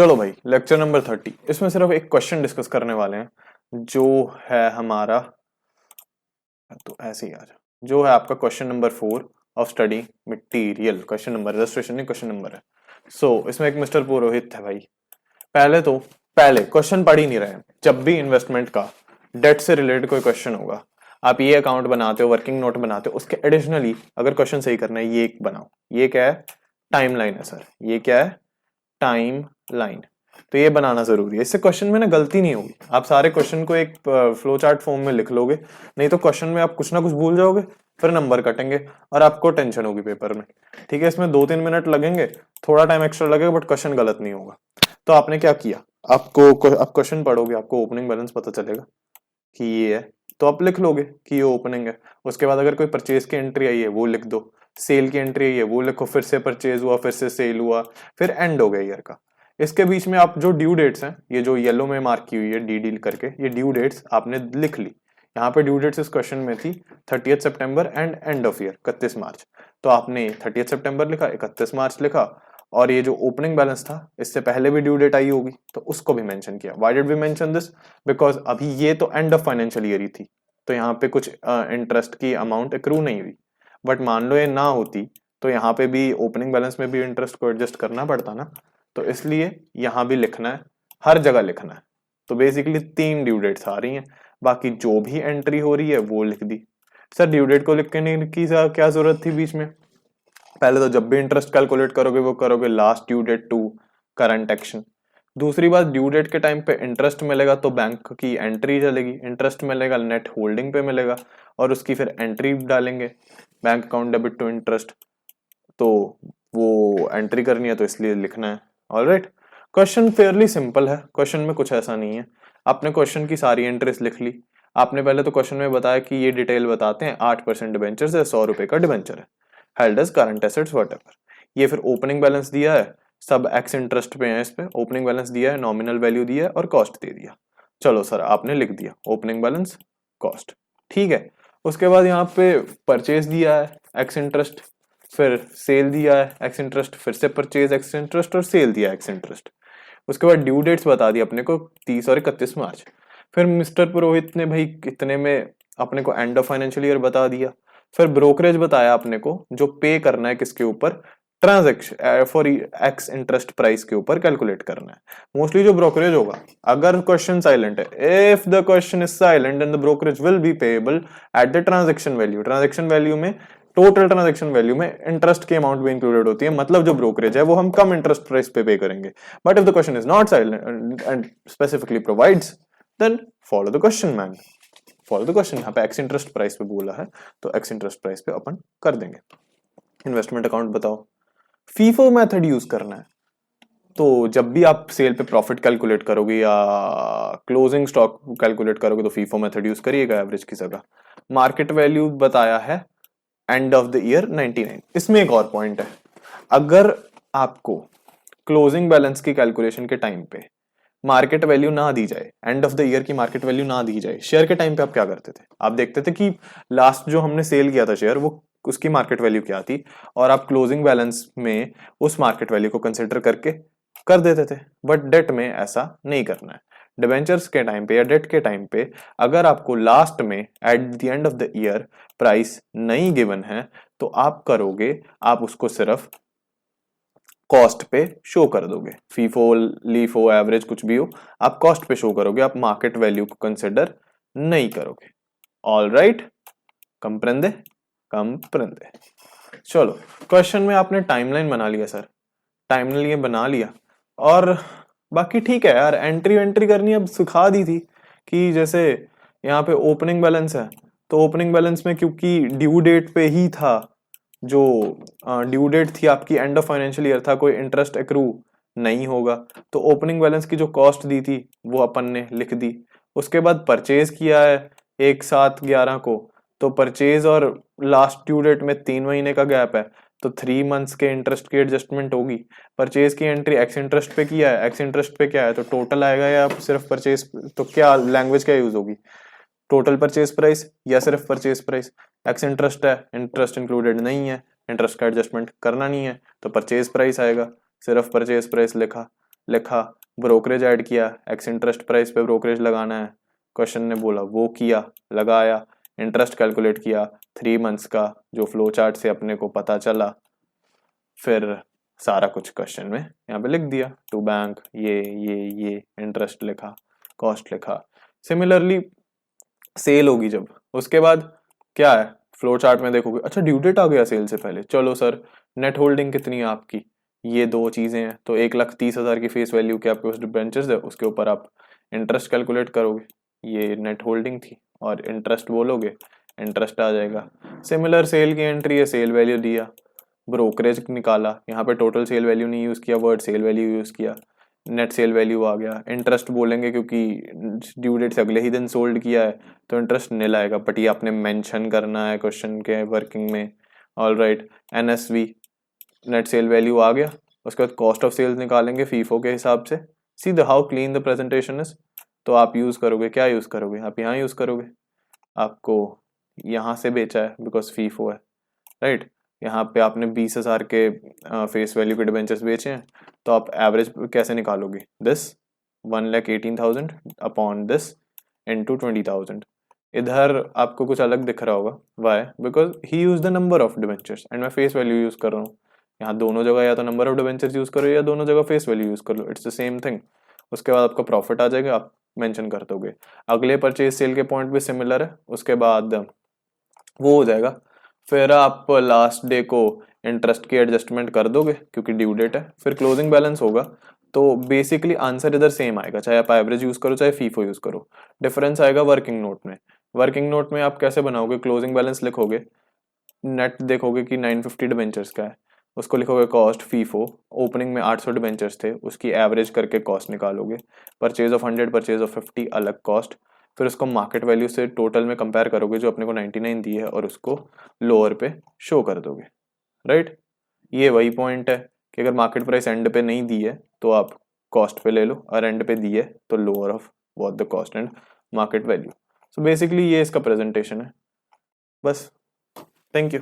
चलो भाई, lecture number 30। इसमें सिर्फ एक क्वेश्चन डिस्कस करने वाले हैं जो है हमारा, तो ऐसे ही आ जाए, जो है आपका question number 4 of study material. Question number registration नहीं, क्वेश्चन नंबर है। इसमें एक मिस्टर पुरोहित है भाई। पहले क्वेश्चन पढ़ ही नहीं रहे हैं। जब भी इन्वेस्टमेंट का डेट से रिलेटेड कोई क्वेश्चन होगा, आप ये अकाउंट बनाते हो, वर्किंग नोट बनाते हो, उसके एडिशनली अगर क्वेश्चन सही करना है, ये एक बनाओ। ये क्या है? टाइमलाइन है सर। ये क्या है? Time line. तो ये बनाना जरूरी है, इससे क्वेश्चन में ना गलती नहीं होगी। आप सारे क्वेश्चन को एक फ्लो चार्ट फॉर्म में लिख लोगे, नहीं तो क्वेश्चन में आप कुछ ना कुछ भूल जाओगे, फिर नंबर कटेंगे और आपको टेंशन होगी पेपर में। ठीक है, इसमें 2-3 मिनट लगेंगे, थोड़ा टाइम एक्स्ट्रा लगेगा, बट क्वेश्चन गलत नहीं होगा। तो आपने क्या किया, आप क्वेश्चन पढ़ोगे, आपको ओपनिंग बैलेंस पता चलेगा कि ये है, तो आप लिख लोगे कि ये ओपनिंग है। उसके बाद अगर कोई परचेज की एंट्री आई है वो लिख दो, सेल की एंट्री आई है वो लिखो, फिर से परचेज हुआ, फिर से सेल हुआ, फिर एंड हो गया ईयर का। इसके बीच में आप जो ड्यू डेट्स हैं, ये जो येलो में मार्क की हुई है डी डील करके, ये ड्यू डेट्स आपने लिख ली। यहाँ पे ड्यू डेट्स इस क्वेश्चन में थी 30 सितंबर एंड एंड ऑफ ईयर 31 मार्च। तो आपने 30 सितंबर लिखा, 31 मार्च लिखा, और ये जो ओपनिंग बैलेंस था इससे पहले भी ड्यू डेट आई होगी तो उसको भी मेंशन किया। Why did we mention this? Because अभी ये तो एंड ऑफ फाइनेंशियल ईयर ही थी, तो यहाँ पे कुछ इंटरेस्ट की अमाउंट एक्रू नहीं हुई। बट मान लो ये ना होती तो यहाँ पे भी ओपनिंग बैलेंस में भी इंटरेस्ट को एडजस्ट करना पड़ता ना, तो इसलिए यहाँ भी लिखना है, हर जगह लिखना है। तो बेसिकली 3 ड्यू डेट्स आ रही हैं, बाकी जो भी एंट्री हो रही है वो लिख दी। सर ड्यू डेट को लिखने की क्या जरूरत थी बीच में? पहले तो जब भी इंटरेस्ट कैलकुलेट करोगे वो करोगे last due date to current action. दूसरी बात, ड्यू डेट के टाइम पे इंटरेस्ट मिलेगा तो बैंक की एंट्री चलेगी, इंटरेस्ट मिलेगा नेट होल्डिंग पे मिलेगा, और उसकी फिर एंट्री डालेंगे, bank account debit to interest. तो वो एंट्री करनी है तो इसलिए लिखना है। ऑलराइट, क्वेश्चन फेयरली सिंपल है, क्वेश्चन में कुछ ऐसा नहीं है। आपने क्वेश्चन की सारी एंट्रीज लिख ली। आपने पहले तो क्वेश्चन में बताया कि ये डिटेल बताते हैं 8% डिबेंचर है, 100 रुपए का डिबेंचर है, held as current assets whatever. ये फिर ओपनिंग बैलेंस दिया है, सब एक्स इंटरेस्ट पे है, इस पे ओपनिंग बैलेंस दिया है, नॉमिनल वैल्यू दिया है और कॉस्ट दे दिया। चलो सर आपने लिख दिया ओपनिंग बैलेंस, कॉस्ट, ठीक है। उसके बाद यहाँ पे परचेज दिया है एक्स इंटरेस्ट, फिर सेल दिया है एक्स इंटरेस्ट, फिर से परचेज एक्स इंटरेस्ट और सेल दिया एक्स इंटरेस्ट। उसके बाद ड्यू डेट्स बता दी अपने को 30 और 31 मार्च। फिर मिस्टर पुरोहित ने भाई कितने में अपने को एंड ऑफ फाइनेंशियल ईयर बता दिया। फिर ब्रोकरेज बताया अपने को, जो पे करना है किसके ऊपर, transaction for x interest price के ऊपर कैलकुलेट करना है। मोस्टली जो ब्रोकरेज होगा, अगर क्वेश्चन साइलेंट है, if the question is silent and the brokerage will be payable at the transaction value. Transaction value में, टोटल ट्रांजेक्शन वैल्यू में इंटरेस्ट की अमाउंट भी इंक्लूडेड होती है, मतलब जो ब्रोकरेज है वो हम कम इंटरेस्ट प्राइस पे करेंगे। But if the question is not silent and specifically provides, then follow the question man, follow the question. यहाँ पे एक्स इंटरेस्ट प्राइस पे बोला है तो एक्स इंटरेस्ट प्राइस पे अपन कर देंगे। इन्वेस्टमेंट अकाउंट बताओ, फीफो मेथड यूज करना है। तो जब भी आप सेल पे प्रॉफिट कैलकुलेट करोगे या क्लोजिंग स्टॉक कैलकुलेट करोगे तो फीफो मेथड यूज करिएगा एवरेज की जगह। मार्केट वैल्यू बताया है एंड ऑफ द ईयर 99। इसमें एक और पॉइंट है, अगर आपको क्लोजिंग बैलेंस की कैलकुलेशन के टाइम पे मार्केट वैल्यू ना दी जाए, एंड ऑफ द ईयर की मार्केट वैल्यू ना दी जाए, शेयर के टाइम पे आप क्या करते थे? आप देखते थे कि लास्ट जो हमने सेल किया था शेयर, वो उसकी मार्केट वैल्यू क्या थी, और आप क्लोजिंग बैलेंस में उस मार्केट वैल्यू को कंसिडर करके कर देते थे। बट डेट में ऐसा नहीं करना है। डिबेंचर्स के टाइम पे या डेट के टाइम पे अगर आपको लास्ट में at the end of the year price नहीं गिवन है तो आप करोगे, आप उसको सिर्फ कॉस्ट पे शो कर दोगे। फीफो, लीफो, एवरेज कुछ भी हो, आप कॉस्ट पे शो करोगे, आप मार्केट वैल्यू को कंसिडर नहीं करोगे। ऑल राइट, कंप्रेंदे कंप्रेंदे। चलो, क्वेश्चन में आपने टाइमलाइन बना लिया सर, टाइमलाइन बना लिया, और बाकी ठीक है यार, एंट्री वेंट्री करनी अब सिखा दी थी कि जैसे यहाँ पे ओपनिंग बैलेंस है, तो ओपनिंग बैलेंस में क्योंकि ड्यू डेट पे ही था, जो ड्यू डेट थी आपकी एंड ऑफ फाइनेंशियल ईयर था, कोई इंटरेस्ट एक्रू नहीं होगा, तो ओपनिंग बैलेंस की जो कॉस्ट दी थी वो अपन ने लिख दी। उसके बाद परचेज किया है 1/7/11 को, तो परचेज और लास्ट ड्यू डेट में 3 महीने का गैप है, तो 3 मंथ्स के इंटरेस्ट की एडजस्टमेंट होगी। परचेज की एंट्री एक्स इंटरेस्ट पे किया है, एक्स इंटरेस्ट पे क्या है तो टोटल आएगा, या सिर्फ परचेज, तो क्या लैंग्वेज क्या यूज होगी, टोटल परचेज प्राइस या सिर्फ परचेज प्राइस। एक्स इंटरेस्ट है, इंटरेस्ट इंक्लूडेड नहीं है, इंटरेस्ट का एडजस्टमेंट करना नहीं है, तो परचेज प्राइस आएगा, सिर्फ परचेज प्राइस लिखा। लिखा, ब्रोकरेज ऐड किया, एक्स इंटरेस्ट प्राइस पे ब्रोकरेज लगाना है, क्वेश्चन ने बोला वो किया, लगाया, इंटरेस्ट कैलकुलेट किया 3 मंथ्स का जो फ्लो चार्ट से अपने को पता चला, फिर सारा कुछ क्वेश्चन में यहाँ पे लिख दिया, टू बैंक ये इंटरेस्ट लिखा, कॉस्ट लिखा। सिमिलरली सेल होगी जब, उसके बाद क्या है, फ्लो चार्ट में देखोगे, अच्छा ड्यू डेट आ गया सेल से पहले, चलो सर नेट होल्डिंग कितनी है आपकी, ये 2 चीजें हैं, तो 1,30,000 की फेस वैल्यू के आपके उस डिबेंचर्स है, उसके ऊपर आप इंटरेस्ट कैलकुलेट करोगे, ये नेट होल्डिंग थी, और इंटरेस्ट बोलोगे, इंटरेस्ट आ जाएगा। सिमिलर सेल की एंट्री है, सेल वैल्यू दिया, ब्रोकरेज निकाला, यहाँ पे टोटल सेल वैल्यू नहीं यूज किया, वर्ड सेल वैल्यू यूज किया, नेट सेल वैल्यू आ गया। इंटरेस्ट बोलेंगे क्योंकि ड्यू डेट से अगले ही दिन सोल्ड किया है तो इंटरेस्ट नील आएगा, बट ये आपने मेंशन करना है क्वेश्चन के वर्किंग में। All right, NSV net sale value आ गया, उसके बाद कॉस्ट ऑफ सेल्स निकालेंगे फीफो के हिसाब से। See the how clean the presentation is. तो आप यूज करोगे, क्या यूज करोगे, आप यहाँ यूज करोगे, आपको यहाँ से बेचा है बिकॉज फीफो है, राइट। यहाँ पे आपने 20,000 के फेस वैल्यू के डिबेंचर्स बेचे हैं, तो आप एवरेज कैसे निकालोगे, दिस 1,18,000 अपॉन दिस इंटू 20,000। इधर आपको कुछ अलग दिख रहा होगा, Y, because he use the number of debentures and मैं फेस वैल्यू यूज कर रहा हूँ। यहाँ दोनों जगह या तो नंबर ऑफ डिबेंचर्स यूज करो या दोनों जगह फेस वैल्यू यूज कर लो, इट्स द सेम थिंग। उसके बाद आपका प्रॉफिट आ जाएगा, आप मेंशन कर दोगे। अगले परचेज सेल के पॉइंट भी सिमिलर है, उसके बाद वो हो जाएगा, फिर आप लास्ट डे को इंटरेस्ट की एडजस्टमेंट कर दोगे क्योंकि ड्यू डेट है, फिर क्लोजिंग बैलेंस होगा। तो बेसिकली आंसर इधर सेम आएगा, चाहे आप एवरेज यूज करो चाहे फीफो यूज करो, डिफरेंस आएगा वर्किंग नोट में। वर्किंग नोट में आप कैसे बनाओगे, क्लोजिंग बैलेंस लिखोगे, नेट देखोगे कि 950 डिबेंचर्स का है, उसको लिखोगे कॉस्ट फीफो, ओपनिंग में 800 डिबेंचर्स थे, उसकी एवरेज करके कॉस्ट निकालोगे, परचेज ऑफ 100 परचेज ऑफ 50 अलग कॉस्ट, फिर उसको मार्केट वैल्यू से टोटल में कंपेयर करोगे जो अपने को 99 दी है और उसको लोअर पे शो कर दोगे, राइट। ये वही पॉइंट है कि अगर मार्केट प्राइस एंड पे नहीं दी है तो आप कॉस्ट पे ले लो, और एंड पे दी है तो lower of both the cost and market value. So basically ये इसका प्रेजेंटेशन है, बस। Thank you.